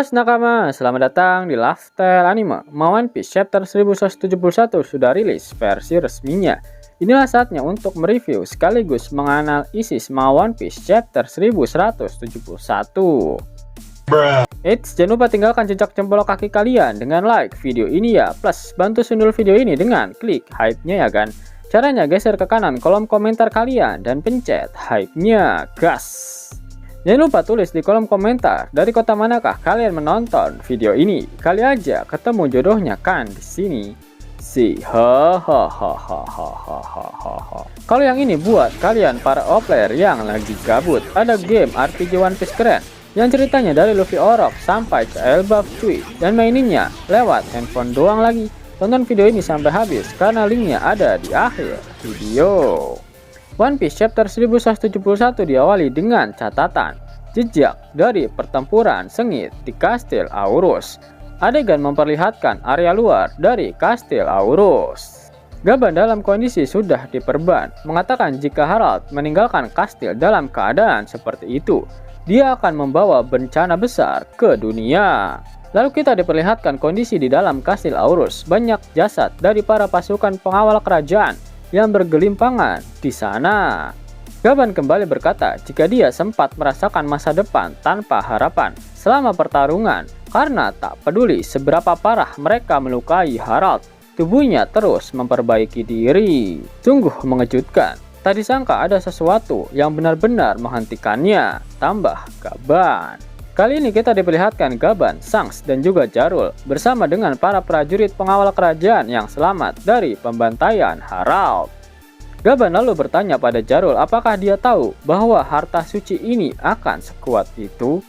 Nakama, selamat datang di Lifestyle Anime. One Piece Chapter 1171 sudah rilis versi resminya. Inilah saatnya untuk mereview sekaligus menganalisis One Piece Chapter 1171. Eits, jangan lupa tinggalkan jejak jempol kaki kalian dengan like video ini ya. Plus, bantu sundul video ini dengan klik hype-nya ya kan. Caranya geser ke kanan kolom komentar kalian dan pencet hype-nya, gas. Jangan lupa tulis di kolom komentar dari kota manakah kalian menonton video ini. Kali aja ketemu jodohnya kan di sini. Kalau yang ini buat kalian para player yang lagi gabut, ada game RPG One Piece keren yang ceritanya dari Luffy Orok sampai ke Elbaf cuy, dan maininnya lewat handphone doang lagi. Tonton video ini sampai habis karena linknya ada di akhir video. One Piece Chapter 1171 diawali dengan catatan jejak dari pertempuran sengit di Kastil Aurus. Adegan memperlihatkan area luar dari Kastil Aurus. Gaban dalam kondisi sudah diperban, mengatakan jika Harald meninggalkan kastil dalam keadaan seperti itu, dia akan membawa bencana besar ke dunia. Lalu kita diperlihatkan kondisi di dalam Kastil Aurus, banyak jasad dari para pasukan pengawal kerajaan yang bergelimpangan di sana. Gaban kembali berkata jika dia sempat merasakan masa depan tanpa harapan selama pertarungan karena tak peduli seberapa parah mereka melukai Harald, tubuhnya terus memperbaiki diri. Sungguh mengejutkan, tak disangka ada sesuatu yang benar-benar menghentikannya, tambah Gaban. Kali ini kita diperlihatkan Gaban, Shanks, dan juga Jarul bersama dengan para prajurit pengawal kerajaan yang selamat dari pembantaian Harald. Gaban lalu bertanya pada Jarul apakah dia tahu bahwa harta suci ini akan sekuat itu.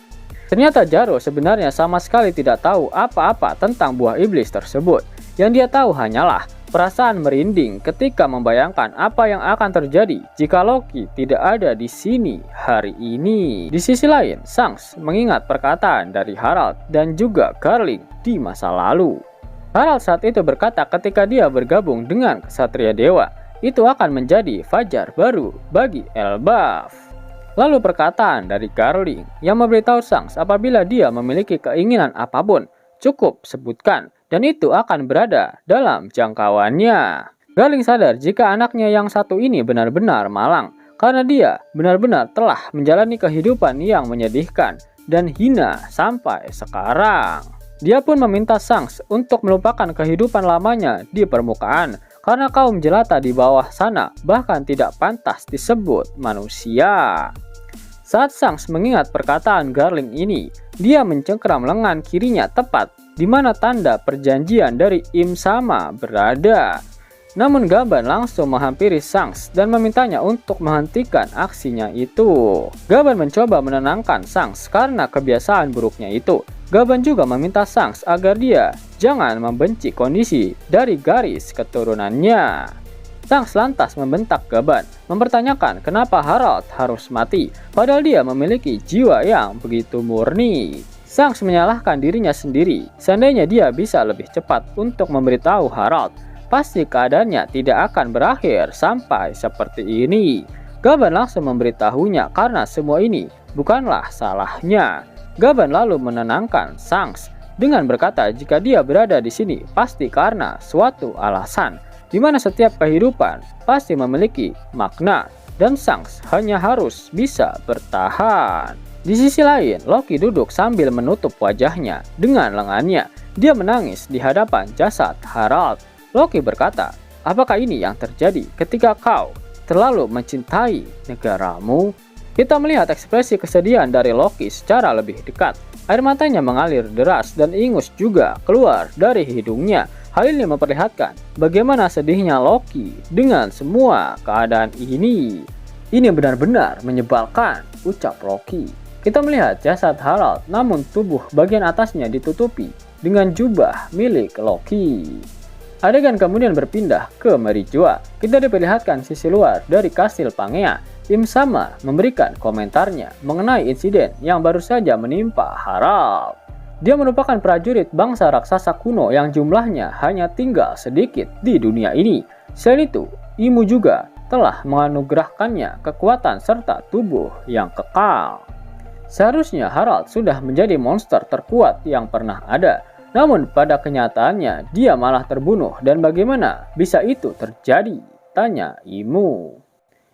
Ternyata Jarul sebenarnya sama sekali tidak tahu apa-apa tentang buah iblis tersebut. Yang dia tahu hanyalah perasaan merinding ketika membayangkan apa yang akan terjadi jika Loki tidak ada di sini hari ini. Di sisi lain, Shanks mengingat perkataan dari Harald dan juga Garling di masa lalu. Harald saat itu berkata ketika dia bergabung dengan Ksatria Dewa, itu akan menjadi fajar baru bagi Elbaf. Lalu perkataan dari Garling yang memberitahu Shanks apabila dia memiliki keinginan apapun, cukup sebutkan dan itu akan berada dalam jangkauannya. Garling sadar jika anaknya yang satu ini benar-benar malang karena dia benar-benar telah menjalani kehidupan yang menyedihkan dan hina sampai sekarang. Dia pun meminta Shanks untuk melupakan kehidupan lamanya di permukaan karena kaum jelata di bawah sana bahkan tidak pantas disebut manusia. Saat Shanks mengingat perkataan Garling ini, dia mencengkram lengan kirinya tepat di mana tanda perjanjian dari Im Sama berada. Namun Gaban langsung menghampiri Shanks dan memintanya untuk menghentikan aksinya itu. Gaban mencoba menenangkan Shanks karena kebiasaan buruknya itu. Gaban juga meminta Shanks agar dia jangan membenci kondisi dari garis keturunannya. Shanks lantas membentak Gaban, mempertanyakan kenapa Harald harus mati, padahal dia memiliki jiwa yang begitu murni. Shanks menyalahkan dirinya sendiri, seandainya dia bisa lebih cepat untuk memberitahu Harald, pasti keadaannya tidak akan berakhir sampai seperti ini. Gaban langsung memberitahunya karena semua ini bukanlah salahnya. Gaban lalu menenangkan Shanks dengan berkata jika dia berada di sini pasti karena suatu alasan, di mana setiap kehidupan pasti memiliki makna dan Shanks hanya harus bisa bertahan. Di sisi lain, Loki duduk sambil menutup wajahnya dengan lengannya. Dia menangis di hadapan jasad Harald. Loki berkata, apakah ini yang terjadi ketika kau terlalu mencintai negaramu? Kita melihat ekspresi kesedihan dari Loki secara lebih dekat. Air matanya mengalir deras dan ingus juga keluar dari hidungnya. Hal ini memperlihatkan bagaimana sedihnya Loki dengan semua keadaan ini. Ini benar-benar menyebalkan, ucap Loki. Kita melihat jasad Harald namun tubuh bagian atasnya ditutupi dengan jubah milik Loki. Adegan kemudian berpindah ke Merijua. Kita diperlihatkan sisi luar dari Kastil Pangea. Im Sama memberikan komentarnya mengenai insiden yang baru saja menimpa Harald. Dia merupakan prajurit bangsa raksasa kuno yang jumlahnya hanya tinggal sedikit di dunia ini. Selain itu, Imu juga telah menganugerahkannya kekuatan serta tubuh yang kekal. Seharusnya Harald sudah menjadi monster terkuat yang pernah ada. Namun pada kenyataannya dia malah terbunuh, dan bagaimana bisa itu terjadi? Tanya Imo.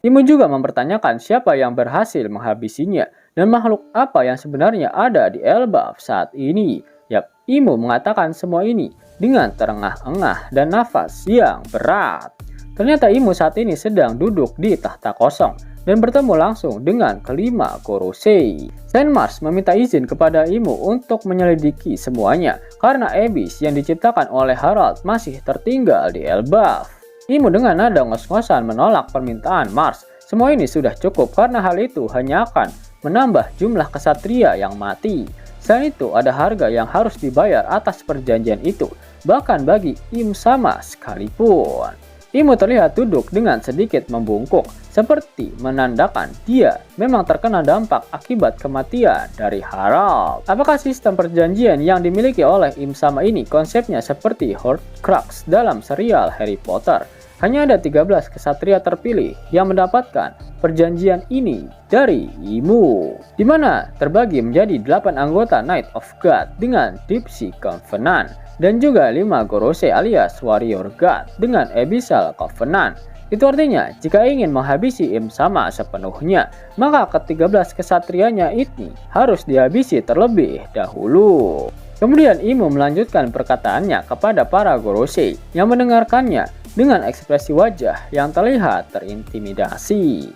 Imo juga mempertanyakan siapa yang berhasil menghabisinya dan makhluk apa yang sebenarnya ada di Elbaf saat ini. Yap, Imo mengatakan semua ini dengan terengah-engah dan nafas yang berat. Ternyata Imo saat ini sedang duduk di tahta kosong dan bertemu langsung dengan kelima Gorosei. Saint Mars meminta izin kepada Imo untuk menyelidiki semuanya karena Abyss yang diciptakan oleh Harald masih tertinggal di Elbaf. Imo dengan nada ngos-ngosan menolak permintaan Mars. Semua ini sudah cukup karena hal itu hanya akan menambah jumlah kesatria yang mati. Selain itu ada harga yang harus dibayar atas perjanjian itu, bahkan bagi Im sama sekalipun. Imo terlihat duduk dengan sedikit membungkuk, seperti menandakan dia memang terkena dampak akibat kematian dari Harald. Apakah sistem perjanjian yang dimiliki oleh Im sama ini konsepnya seperti Horcrux dalam serial Harry Potter? Hanya ada 13 kesatria terpilih yang mendapatkan perjanjian ini dari Imo, di mana terbagi menjadi 8 anggota Knight of God dengan Deep Sea Covenant, dan juga 5 Gorosei alias Warrior God dengan Abyssal Covenant. Itu artinya jika ingin menghabisi Im sama sepenuhnya, maka ke-13 kesatrianya ini harus dihabisi terlebih dahulu. Kemudian Imo melanjutkan perkataannya kepada para Gorosei yang mendengarkannya dengan ekspresi wajah yang terlihat terintimidasi.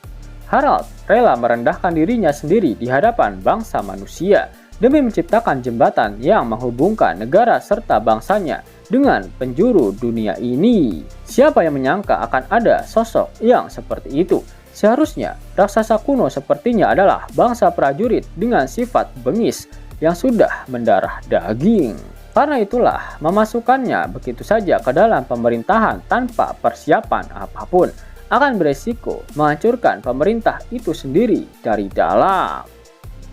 Harald rela merendahkan dirinya sendiri di hadapan bangsa manusia demi menciptakan jembatan yang menghubungkan negara serta bangsanya dengan penjuru dunia ini. Siapa yang menyangka akan ada sosok yang seperti itu? Seharusnya raksasa kuno sepertinya adalah bangsa prajurit dengan sifat bengis yang sudah mendarah daging. Karena itulah memasukkannya begitu saja ke dalam pemerintahan tanpa persiapan apapun akan beresiko menghancurkan pemerintah itu sendiri dari dalam.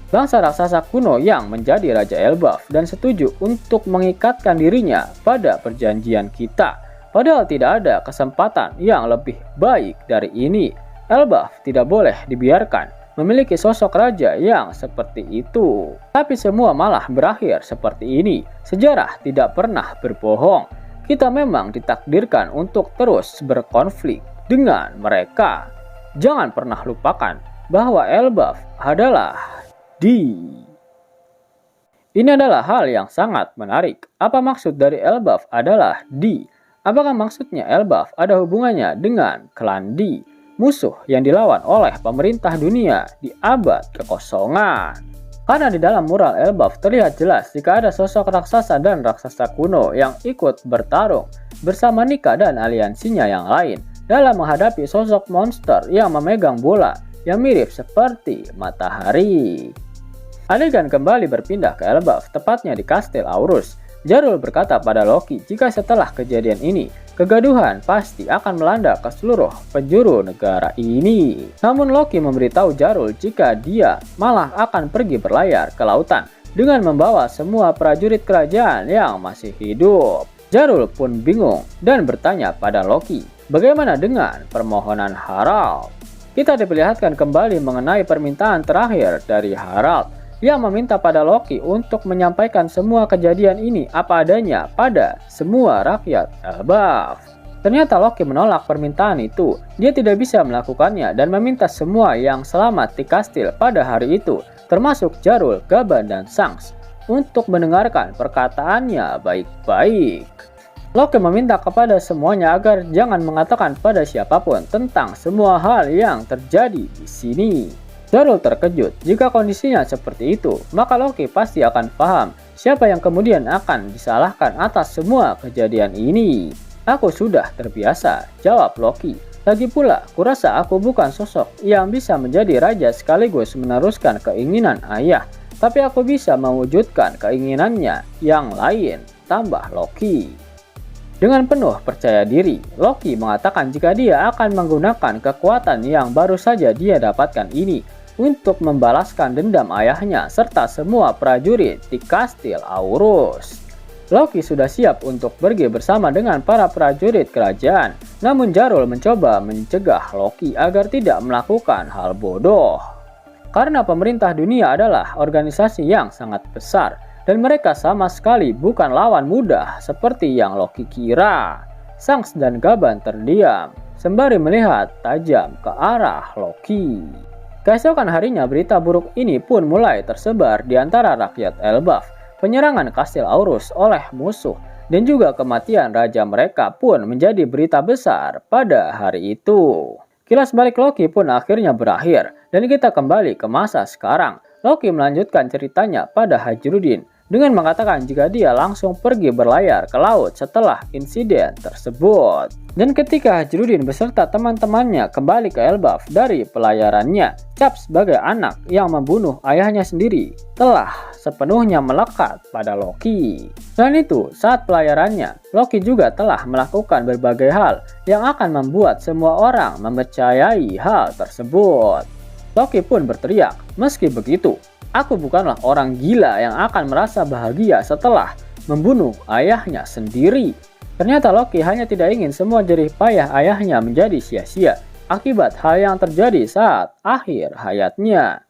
Bangsa raksasa kuno yang menjadi Raja Elbaf dan setuju untuk mengikatkan dirinya pada perjanjian kita. Padahal tidak ada kesempatan yang lebih baik dari ini. Elbaf tidak boleh dibiarkan memiliki sosok raja yang seperti itu. Tapi semua malah berakhir seperti ini. Sejarah tidak pernah berbohong. Kita memang ditakdirkan untuk terus berkonflik dengan mereka. Jangan pernah lupakan bahwa Elbaf adalah Ini adalah hal yang sangat menarik. Apa maksud dari Elbaf adalah Apakah maksudnya Elbaf ada hubungannya dengan klan musuh yang dilawan oleh pemerintah dunia di abad kekosongan? Karena di dalam mural Elbaf terlihat jelas jika ada sosok raksasa dan raksasa kuno yang ikut bertarung bersama Nika dan aliansinya yang lain dalam menghadapi sosok monster yang memegang bola yang mirip seperti matahari. Adegan kembali berpindah ke Elbaf, tepatnya di Kastil Aurus. Jarul berkata pada Loki jika setelah kejadian ini, kegaduhan pasti akan melanda ke seluruh penjuru negara ini. Namun Loki memberitahu Jarul jika dia malah akan pergi berlayar ke lautan dengan membawa semua prajurit kerajaan yang masih hidup. Jarul pun bingung dan bertanya pada Loki, bagaimana dengan permohonan Harald? Kita diperlihatkan kembali mengenai permintaan terakhir dari Harald yang meminta pada Loki untuk menyampaikan semua kejadian ini apa adanya pada semua rakyat Elbaf. Ternyata Loki menolak permintaan itu. Dia tidak bisa melakukannya dan meminta semua yang selamat di kastil pada hari itu, termasuk Jarul, Gaban, dan Sangs, untuk mendengarkan perkataannya baik-baik. Loki meminta kepada semuanya agar jangan mengatakan pada siapapun tentang semua hal yang terjadi di sini. Jarul terkejut. Jika kondisinya seperti itu, maka Loki pasti akan paham siapa yang kemudian akan disalahkan atas semua kejadian ini. Aku sudah terbiasa, jawab Loki. Lagi pula, kurasa aku bukan sosok yang bisa menjadi raja sekaligus meneruskan keinginan ayah, tapi aku bisa mewujudkan keinginannya yang lain, tambah Loki. Dengan penuh percaya diri, Loki mengatakan jika dia akan menggunakan kekuatan yang baru saja dia dapatkan ini untuk membalaskan dendam ayahnya serta semua prajurit di Kastil Aurus. Loki sudah siap untuk pergi bersama dengan para prajurit kerajaan, namun Jarul mencoba mencegah Loki agar tidak melakukan hal bodoh. Karena pemerintah dunia adalah organisasi yang sangat besar dan mereka sama sekali bukan lawan mudah seperti yang Loki kira. Shanks dan Gaban terdiam sembari melihat tajam ke arah Loki. Keesokan harinya berita buruk ini pun mulai tersebar di antara rakyat Elbaf. Penyerangan kastil Aurus oleh musuh dan juga kematian raja mereka pun menjadi berita besar pada hari itu. Kilas balik Loki pun akhirnya berakhir dan kita kembali ke masa sekarang. Loki melanjutkan ceritanya pada Hajrudin dengan mengatakan jika dia langsung pergi berlayar ke laut setelah insiden tersebut. Dan ketika Hajrudin beserta teman-temannya kembali ke Elbaf dari pelayarannya, Cap sebagai anak yang membunuh ayahnya sendiri telah sepenuhnya melekat pada Loki. Selain itu, saat pelayarannya, Loki juga telah melakukan berbagai hal yang akan membuat semua orang mempercayai hal tersebut. Loki pun berteriak, "Meski begitu, aku bukanlah orang gila yang akan merasa bahagia setelah membunuh ayahnya sendiri." Ternyata Loki hanya tidak ingin semua jerih payah ayahnya menjadi sia-sia akibat hal yang terjadi saat akhir hayatnya.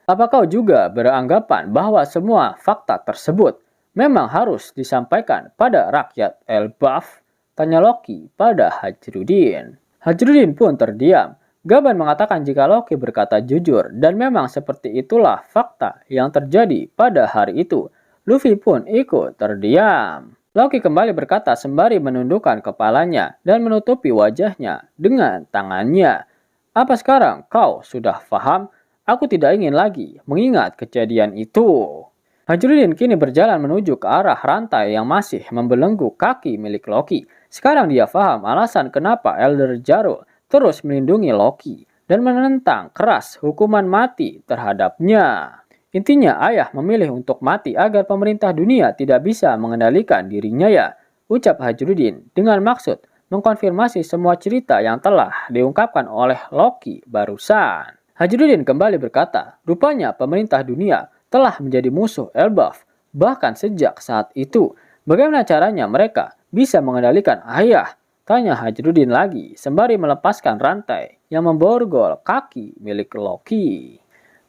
Apa kau juga beranggapan bahwa semua fakta tersebut memang harus disampaikan pada rakyat Elbaf? Tanya Loki pada Hajrudin. Hajrudin pun terdiam. Gaban mengatakan jika Loki berkata jujur dan memang seperti itulah fakta yang terjadi pada hari itu. Luffy pun ikut terdiam. Loki kembali berkata sembari menundukkan kepalanya dan menutupi wajahnya dengan tangannya. "Apa sekarang kau sudah paham? Aku tidak ingin lagi mengingat kejadian itu." Hajrudin kini berjalan menuju ke arah rantai yang masih membelenggu kaki milik Loki. Sekarang dia paham alasan kenapa Elder Jarul terus melindungi Loki dan menentang keras hukuman mati terhadapnya. Intinya ayah memilih untuk mati agar pemerintah dunia tidak bisa mengendalikan dirinya ya, ucap Hajrudin dengan maksud mengkonfirmasi semua cerita yang telah diungkapkan oleh Loki barusan. Hajrudin kembali berkata, rupanya pemerintah dunia telah menjadi musuh Elbaf. Bahkan sejak saat itu, bagaimana caranya mereka bisa mengendalikan ayah? Tanya Hajrudin lagi sembari melepaskan rantai yang memborgol kaki milik Loki.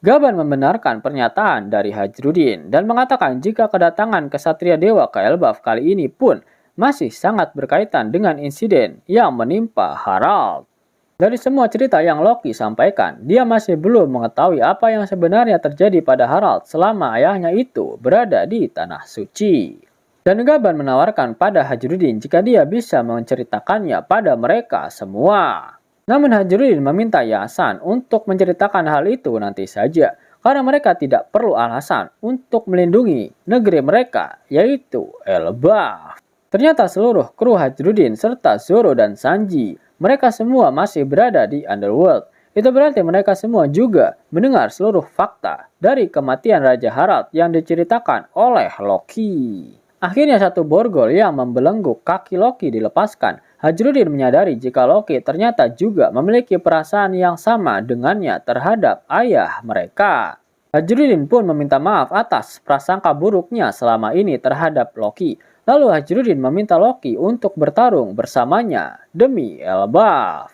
Gaban membenarkan pernyataan dari Hajrudin dan mengatakan jika kedatangan kesatria dewa ke Elbaf kali ini pun masih sangat berkaitan dengan insiden yang menimpa Harald. Dari semua cerita yang Loki sampaikan, dia masih belum mengetahui apa yang sebenarnya terjadi pada Harald selama ayahnya itu berada di Tanah Suci. Dan Gaban menawarkan pada Hajrudin jika dia bisa menceritakannya pada mereka semua. Namun Hajrudin meminta Yasan untuk menceritakan hal itu nanti saja, karena mereka tidak perlu alasan untuk melindungi negeri mereka, yaitu Elbaf. Ternyata seluruh kru Hajrudin serta Zoro dan Sanji, mereka semua masih berada di Underworld. Itu berarti mereka semua juga mendengar seluruh fakta dari kematian Raja Harald yang diceritakan oleh Loki. Akhirnya satu borgol yang membelenggu kaki Loki dilepaskan. Hajrudin menyadari jika Loki ternyata juga memiliki perasaan yang sama dengannya terhadap ayah mereka. Hajrudin pun meminta maaf atas prasangka buruknya selama ini terhadap Loki. Lalu Hajrudin meminta Loki untuk bertarung bersamanya demi Elbaf.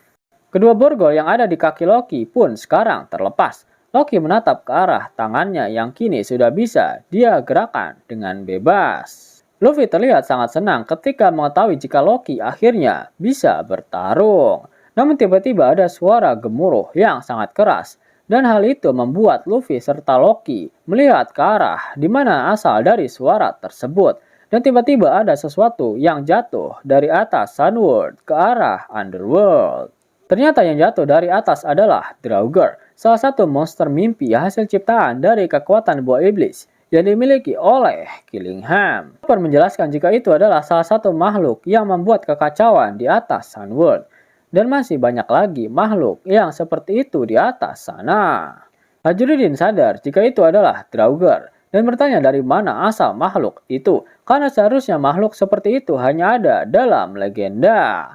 Kedua borgol yang ada di kaki Loki pun sekarang terlepas. Loki menatap ke arah tangannya yang kini sudah bisa dia gerakan dengan bebas. Luffy terlihat sangat senang ketika mengetahui jika Loki akhirnya bisa bertarung. Namun tiba-tiba ada suara gemuruh yang sangat keras. Dan hal itu membuat Luffy serta Loki melihat ke arah di mana asal dari suara tersebut. Dan tiba-tiba ada sesuatu yang jatuh dari atas Sunworld ke arah Underworld. Ternyata yang jatuh dari atas adalah Draugr, salah satu monster mimpi hasil ciptaan dari kekuatan buah iblis yang dimiliki oleh Killingham. Chopper menjelaskan jika itu adalah salah satu makhluk yang membuat kekacauan di atas Sunworld. Dan masih banyak lagi makhluk yang seperti itu di atas sana. Hajrudin sadar jika itu adalah Draugr dan bertanya dari mana asal makhluk itu, karena seharusnya makhluk seperti itu hanya ada dalam legenda.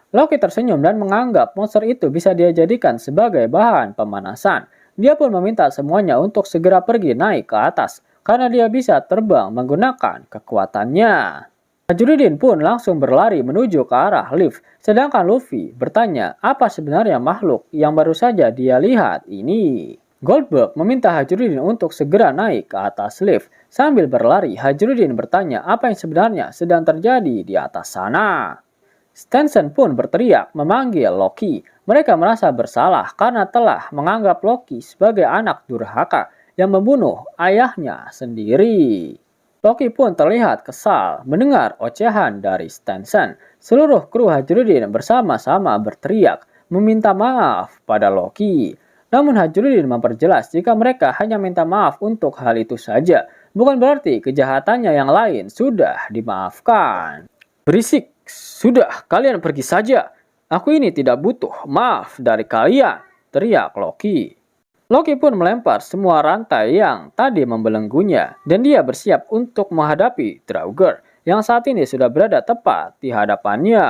Loki tersenyum dan menganggap monster itu bisa dia jadikan sebagai bahan pemanasan. Dia pun meminta semuanya untuk segera pergi naik ke atas, karena dia bisa terbang menggunakan kekuatannya. Hajrudin pun langsung berlari menuju ke arah lift, sedangkan Luffy bertanya apa sebenarnya makhluk yang baru saja dia lihat ini. Goldberg meminta Hajrudin untuk segera naik ke atas lift. Sambil berlari, Hajrudin bertanya apa yang sebenarnya sedang terjadi di atas sana. Stenson pun berteriak memanggil Loki. Mereka merasa bersalah karena telah menganggap Loki sebagai anak durhaka yang membunuh ayahnya sendiri. Loki pun terlihat kesal mendengar ocehan dari Stenson. Seluruh kru Hajrudin bersama-sama berteriak meminta maaf pada Loki. Namun Hajrudin memperjelas jika mereka hanya minta maaf untuk hal itu saja, bukan berarti kejahatannya yang lain sudah dimaafkan. Berisik, sudah kalian pergi saja. Aku ini tidak butuh maaf dari kalian, teriak Loki. Loki pun melempar semua rantai yang tadi membelenggunya dan dia bersiap untuk menghadapi Draugr yang saat ini sudah berada tepat di hadapannya.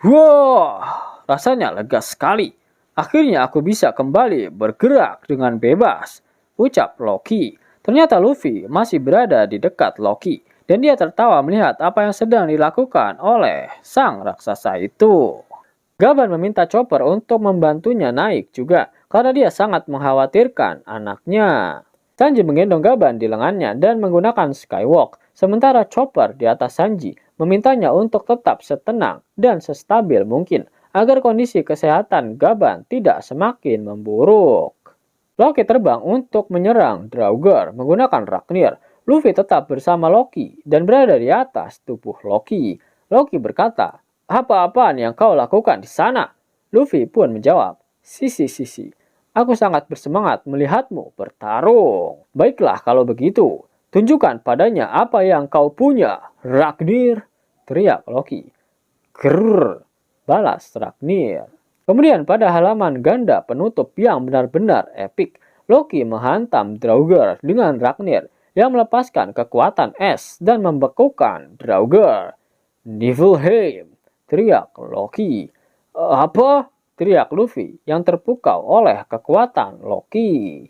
Wah, rasanya lega sekali. Akhirnya aku bisa kembali bergerak dengan bebas, ucap Loki. Ternyata Luffy masih berada di dekat Loki dan dia tertawa melihat apa yang sedang dilakukan oleh sang raksasa itu. Gaban meminta Chopper untuk membantunya naik juga karena dia sangat mengkhawatirkan anaknya. Sanji menggendong Gaban di lengannya dan menggunakan skywalk, sementara Chopper di atas Sanji memintanya untuk tetap setenang dan sestabil mungkin agar kondisi kesehatan Gaban tidak semakin memburuk. Loki terbang untuk menyerang Draugr menggunakan Raknir. Luffy tetap bersama Loki dan berada di atas tubuh Loki. Loki berkata, "Apa-apaan yang kau lakukan di sana?" Luffy pun menjawab, Sisi, aku sangat bersemangat melihatmu bertarung. Baiklah kalau begitu, tunjukkan padanya apa yang kau punya, Raknir, teriak Loki. Grrr, balas Raknir. Kemudian pada halaman ganda penutup yang benar-benar epik, Loki menghantam Draugr dengan Raknir yang melepaskan kekuatan es dan membekukan Draugr. Niflheim, teriak Loki. Apa? Teriak Luffy yang terpukau oleh kekuatan Loki.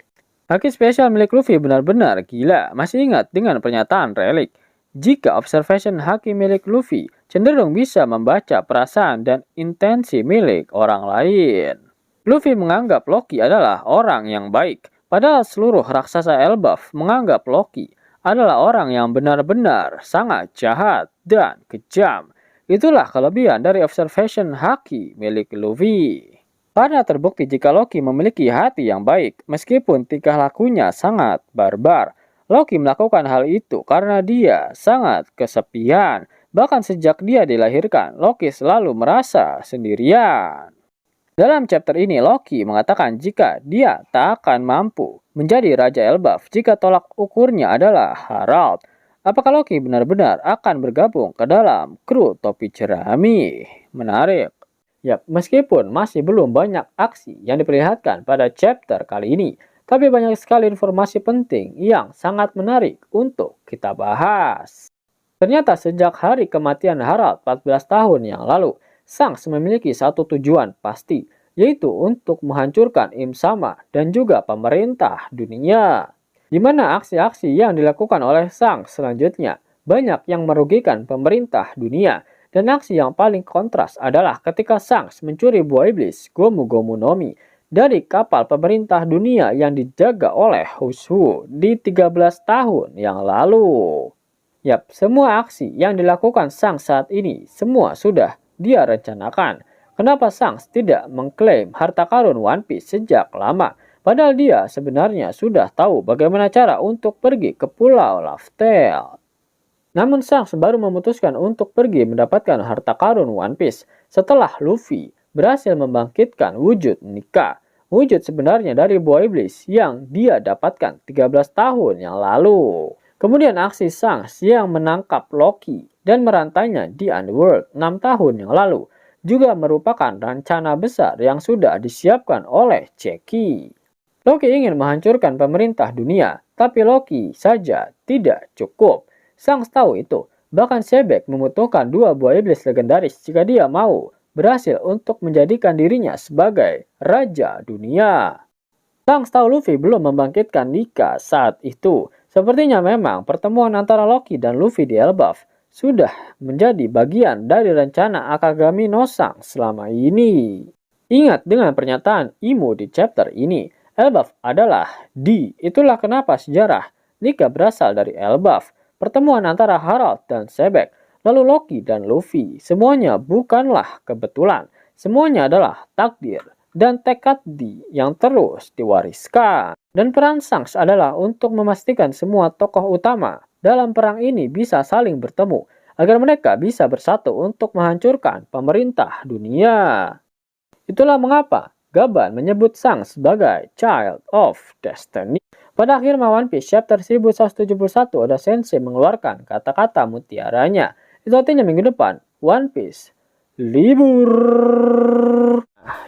Haki spesial milik Luffy benar-benar gila. Masih ingat dengan pernyataan Relik? Jika observation haki milik Luffy cenderung bisa membaca perasaan dan intensi milik orang lain. Luffy menganggap Loki adalah orang yang baik, padahal seluruh raksasa Elbaf menganggap Loki adalah orang yang benar-benar sangat jahat dan kejam. Itulah kelebihan dari observation haki milik Luffy. Karena terbukti jika Loki memiliki hati yang baik, meskipun tingkah lakunya sangat barbar. Loki melakukan hal itu karena dia sangat kesepian. Bahkan sejak dia dilahirkan, Loki selalu merasa sendirian. Dalam chapter ini, Loki mengatakan jika dia tak akan mampu menjadi Raja Elbaf jika tolak ukurnya adalah Harald. Apakah Loki benar-benar akan bergabung ke dalam kru topi jerami? Menarik. Yap, meskipun masih belum banyak aksi yang diperlihatkan pada chapter kali ini, tapi banyak sekali informasi penting yang sangat menarik untuk kita bahas. Ternyata sejak hari kematian Harald 14 tahun yang lalu, Shanks memiliki satu tujuan pasti, yaitu untuk menghancurkan Im Sama dan juga pemerintah dunia. Di mana aksi-aksi yang dilakukan oleh Shanks selanjutnya banyak yang merugikan pemerintah dunia, dan aksi yang paling kontras adalah ketika Shanks mencuri buah iblis Gomu Gomu no Mi dari kapal pemerintah dunia yang dijaga oleh Hushu di 13 tahun yang lalu. Yap, semua aksi yang dilakukan Shanks saat ini semua sudah dia rencanakan. Kenapa Shanks tidak mengklaim harta karun One Piece sejak lama? Padahal dia sebenarnya sudah tahu bagaimana cara untuk pergi ke Pulau Laugh-Tale. Namun Shanks baru memutuskan untuk pergi mendapatkan harta karun One Piece setelah Luffy berhasil membangkitkan wujud Nika. Wujud sebenarnya dari buah iblis yang dia dapatkan 13 tahun yang lalu. Kemudian aksi Shanks yang menangkap Loki dan merantainya di Underworld 6 tahun yang lalu juga merupakan rencana besar yang sudah disiapkan oleh Jackie. Loki ingin menghancurkan pemerintah dunia, tapi Loki saja tidak cukup. Shanks tahu itu, bahkan Sebek membutuhkan 2 buah iblis legendaris jika dia mau berhasil untuk menjadikan dirinya sebagai Raja Dunia. Shanks tahu Luffy belum membangkitkan Nika saat itu. Sepertinya memang pertemuan antara Loki dan Luffy di Elbaf sudah menjadi bagian dari rencana Akagami no Shanks selama ini. Ingat dengan pernyataan Imu di chapter ini, Elbaf adalah D. Itulah kenapa sejarah Nika berasal dari Elbaf. Pertemuan antara Harald dan Sebek, lalu Loki dan Luffy. Semuanya bukanlah kebetulan. Semuanya adalah takdir dan tekad D yang terus diwariskan. Dan peran Shanks adalah untuk memastikan semua tokoh utama dalam perang ini bisa saling bertemu agar mereka bisa bersatu untuk menghancurkan pemerintah dunia. Itulah mengapa Gaban menyebut Shanks sebagai Child of Destiny. Pada akhir One Piece chapter 1171, Oda Sensei mengeluarkan kata-kata mutiaranya. Itu artinya minggu depan One Piece libur.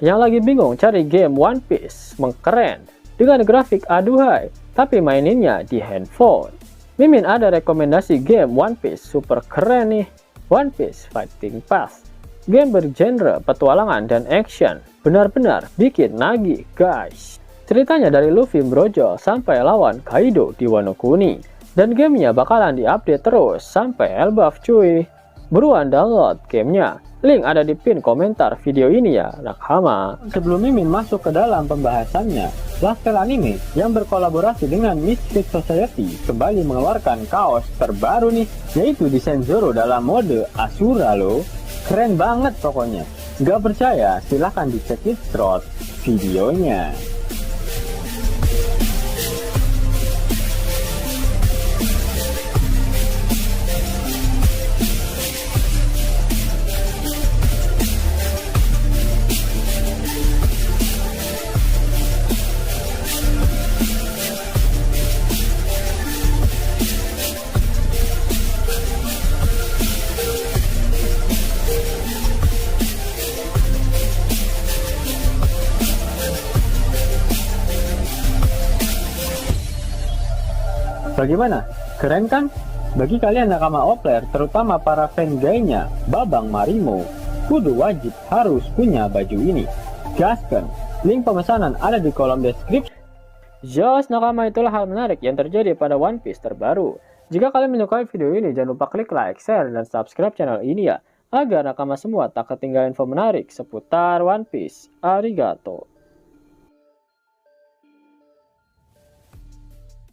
Yang lagi bingung cari game One Piece mengkeren dengan grafik aduhai, tapi maininnya di handphone. Mimin ada rekomendasi game One Piece super keren nih. One Piece Fighting Path. Game bergenre petualangan dan action. Benar-benar bikin nagih guys. Ceritanya dari Luffy brojol sampai lawan Kaido di Wano Kuni. Dan gamenya bakalan diupdate terus sampai Elbaf cuy. Buruan download gamenya. Link ada di pin komentar video ini ya, nakama. Sebelum Mimin masuk ke dalam pembahasannya, Lasker Anime yang berkolaborasi dengan Mystic Society kembali mengeluarkan kaos terbaru nih, yaitu desain Zoro dalam mode Asura loh. Keren banget pokoknya. Gak percaya? Silahkan dicek videonya. Bagaimana? Keren kan? Bagi kalian nakama Opler, terutama para fan gaynya Babang Marimo, kudu wajib harus punya baju ini. Gaskan, link pemesanan ada di kolom deskripsi. Jos nakama, itulah hal menarik yang terjadi pada One Piece terbaru. Jika kalian menyukai video ini, jangan lupa klik like, share, dan subscribe channel ini ya, agar nakama semua tak ketinggalan info menarik seputar One Piece. Arigato.